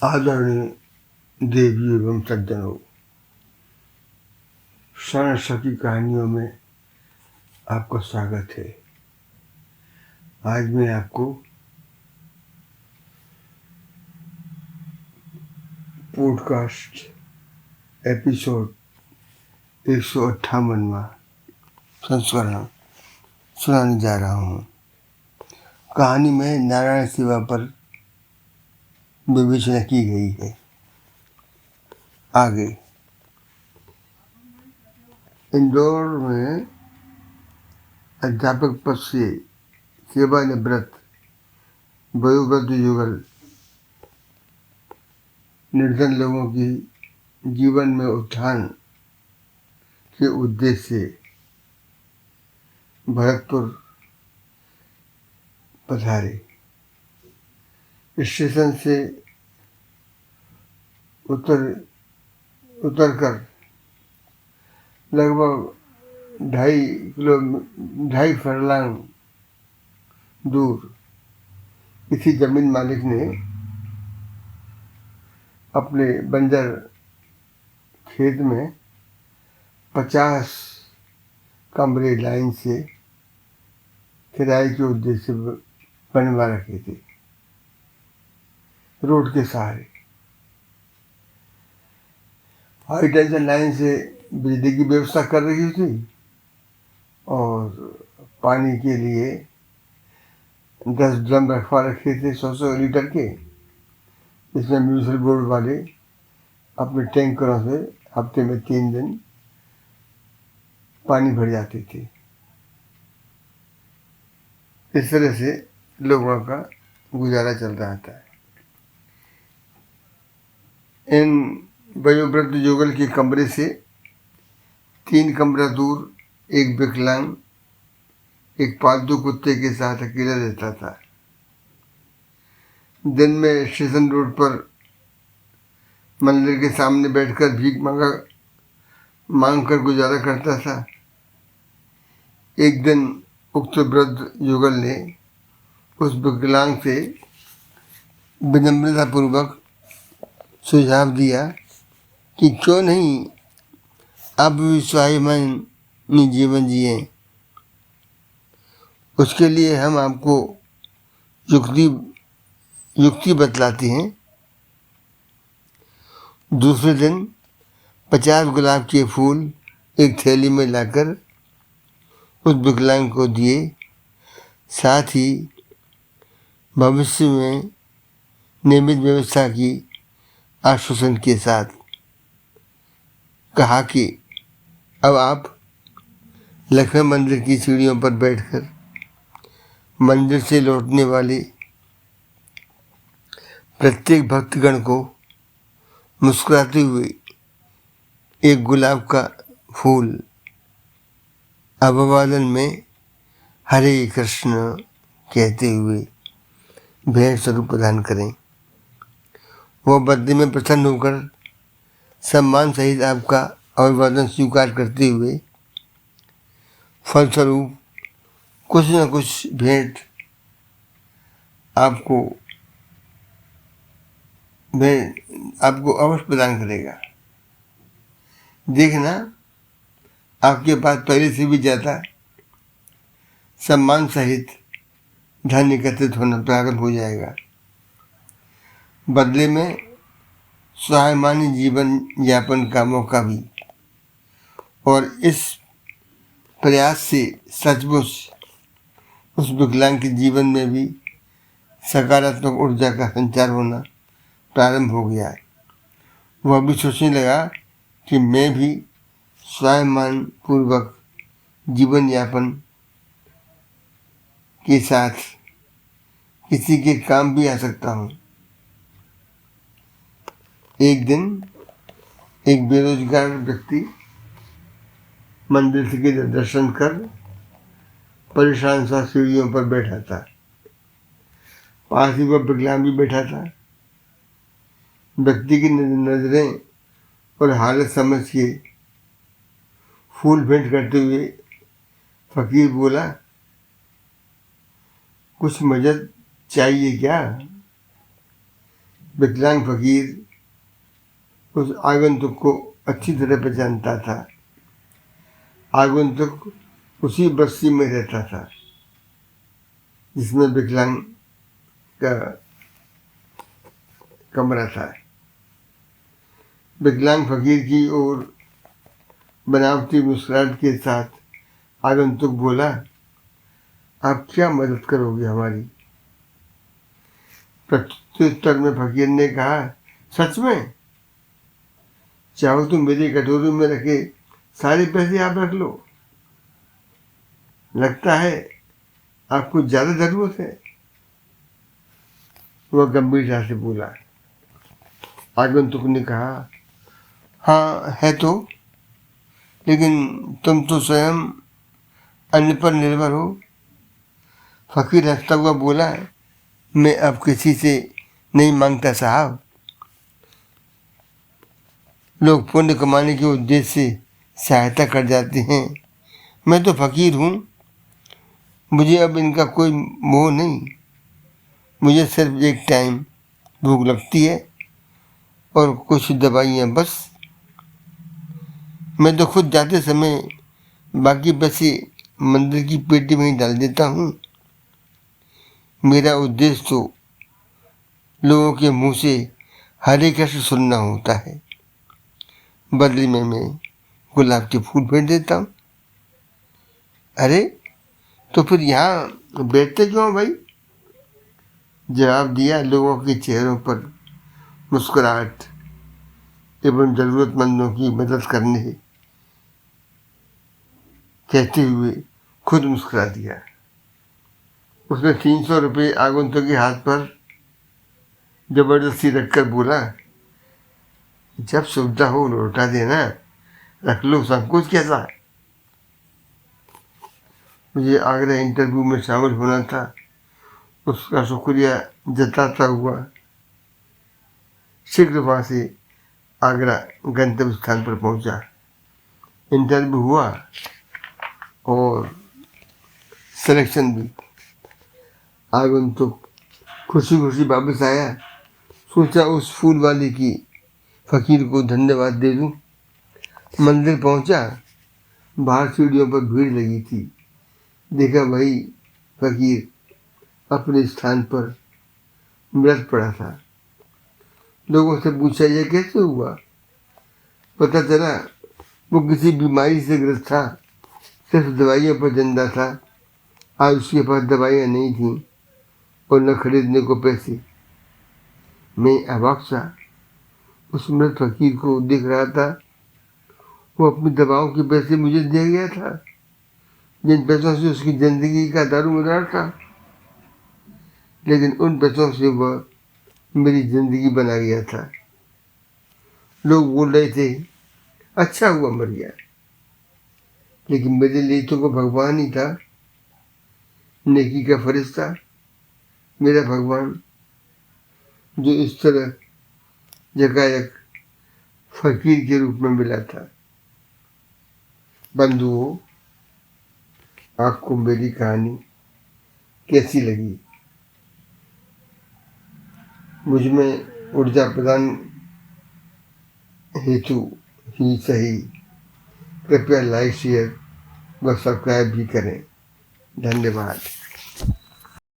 आदरणीय देवी एवं सज्जनों, शरण सखी कहानियों में आपका स्वागत है। आज मैं आपको पॉडकास्ट एपिसोड 158वां संस्करण सुनाने जा रहा हूँ। कहानी में नारायण सेवा पर विवेचना की गई है। आगे इंदौर में अध्यापक पद से सेवानिवृत्त वयोवृद्ध युगल निर्धन लोगों की जीवन में उत्थान के उद्देश्य से भरतपुर पधारे। स्टेशन से उतरकर लगभग 2.5 फरलांग दूर किसी जमीन मालिक ने अपने बंजर खेत में 50 कमरे लाइन से किराए के उद्देश्य से बनवा रखे थे, रोड के सहारे। हाई टेंशन लाइन से बिजली की व्यवस्था कर रही थी और पानी के लिए 10 ड्रम रखवा रखे थे 100 लीटर के, इसमें म्यूनिसिपल बोर्ड वाले अपने टैंकरों से हफ्ते में 3 दिन पानी भर जाते थे। इस तरह से लोगों का गुजारा चल रहा था। इन वयोवृद्ध युगल के कमरे से 3 कमरा दूर एक विकलांग एक पालतू कुत्ते के साथ अकेला रहता था। दिन में स्टेशन रोड पर मंदिर के सामने बैठकर भीख मांग कर गुजारा करता था। एक दिन उक्त वृद्ध युगल ने उस विकलांग से विनम्रतापूर्वक सुझाव दिया कि क्यों नहीं आप भी स्वाभिमानी जीवन जिए। उसके लिए हम आपको युक्ति बतलाते हैं। दूसरे दिन 50 गुलाब के फूल एक थैली में लाकर उस विकलांग को दिए। साथ ही भविष्य में नियमित व्यवस्था की आश्वासन के साथ कहा कि अब आप लक्ष्मण मंदिर की सीढ़ियों पर बैठकर मंदिर से लौटने वाले प्रत्येक भक्तगण को मुस्कुराते हुए एक गुलाब का फूल अभिवादन में हरे कृष्ण कहते हुए भेंट स्वरूप प्रदान करें। वह बदले में प्रसन्न होकर सम्मान सहित आपका अभिवादन स्वीकार करते हुए फलस्वरूप कुछ न कुछ भेंट आपको अवश्य प्रदान करेगा। देखना, आपके पास पहले से भी ज़्यादा सम्मान सहित धन एकत्रित होना प्रारंभ हो जाएगा। बदले में स्वाभिमानी जीवन यापन का मौका भी। और इस प्रयास से सचमुच उस विकलांग के जीवन में भी सकारात्मक ऊर्जा का संचार होना प्रारंभ हो गया है। वह भी सोचने लगा कि मैं भी स्वाभिमान पूर्वक जीवन यापन के साथ किसी के काम भी आ सकता हूँ। एक दिन एक बेरोजगार व्यक्ति मंदिर के दर्शन कर परेशान सा सीढ़ियों पर बैठा था। पास ही वह विकलांग भी बैठा था। व्यक्ति की नजरें और हालत समझ के फूल भेंट करते हुए फकीर बोला, कुछ मदद चाहिए क्या? विकलांग फकीर उस आगंतुक को अच्छी तरह पहचानता था। आगंतुक उसी बस्ती में रहता था जिसमें विकलांग का कमरा था। विकलांग फकीर की ओर बनावटी मुस्कुराहट के साथ आगंतुक बोला, आप क्या मदद करोगे हमारी? प्रत्युत्तर में फकीर ने कहा, सच में? चाहो तो मेरी कटोरी में रखे सारे पैसे आप रख लो। लगता है आपको ज्यादा जरूरत है। वह गंभीरता से बोला। आगंतुक ने कहा, हाँ है तो, लेकिन तुम तो स्वयं अन्य पर निर्भर हो। फकीर हंसता हुआ बोला, मैं अब किसी से नहीं मांगता साहब। लोग पुण्य कमाने के उद्देश्य से सहायता कर जाते हैं। मैं तो फकीर हूँ, मुझे अब इनका कोई मोह नहीं। मुझे सिर्फ एक टाइम भूख लगती है और कुछ दवाइयाँ बस। मैं तो खुद जाते समय बाकी पैसे मंदिर की पेटी में ही डाल देता हूँ। मेरा उद्देश्य तो लोगों के मुंह से हरे कृष्ण सुनना होता है। बदले में मैं गुलाब के फूल भेज देता हूँ। अरे तो फिर यहाँ बैठते क्यों भाई? जवाब दिया लोगों के चेहरों पर मुस्कुराहट एवं जरूरतमंदों की मदद करने कहते हुए खुद मुस्कुरा दिया। उसने 300 रुपये आगंतुक के हाथ पर जबरदस्ती रखकर बोला, जब सुविधा हो लौटा देना, रख लो, संकोच कैसा? मुझे आगरा इंटरव्यू में शामिल होना था। उसका शुक्रिया जताता हुआ शीघ्र वहाँ से आगरा गंतव्य स्थान पर पहुंचा। इंटरव्यू हुआ और सिलेक्शन भी। आगंतुक खुशी खुशी वापस आया। सोचा उस फूल वाले की फकीर को धन्यवाद दे दूं। मंदिर पहुंचा, बाहर सीढ़ियों पर भीड़ लगी थी। देखा वही फकीर अपने स्थान पर मृत पड़ा था। लोगों से पूछा, यह कैसे हुआ? पता चला वो किसी बीमारी से ग्रस्त था, सिर्फ दवाइयों पर जिंदा था। आज उसके पास दवाइयाँ नहीं थीं और न खरीदने को पैसे। मैं अवाक सा उस मृत फकीर को देख रहा था। वो अपनी दवाओं के पैसे मुझे दे गया था, जिन पैसों से उसकी जिंदगी का दारोमदार था। लेकिन उन पैसों से वह मेरी जिंदगी बना गया था। लोग बोल रहे थे, अच्छा हुआ मर गया, लेकिन मेरे लिए तो वो भगवान ही था, नेकी का फरिश्ता, मेरा भगवान, जो इस तरह यकायक फकीर के रूप में मिला था। बंधुओं, आपको मेरी कहानी कैसी लगी? मुझ में ऊर्जा प्रदान हेतु ही सही कृपया लाइक, शेयर व सब्सक्राइब भी करें। धन्यवाद।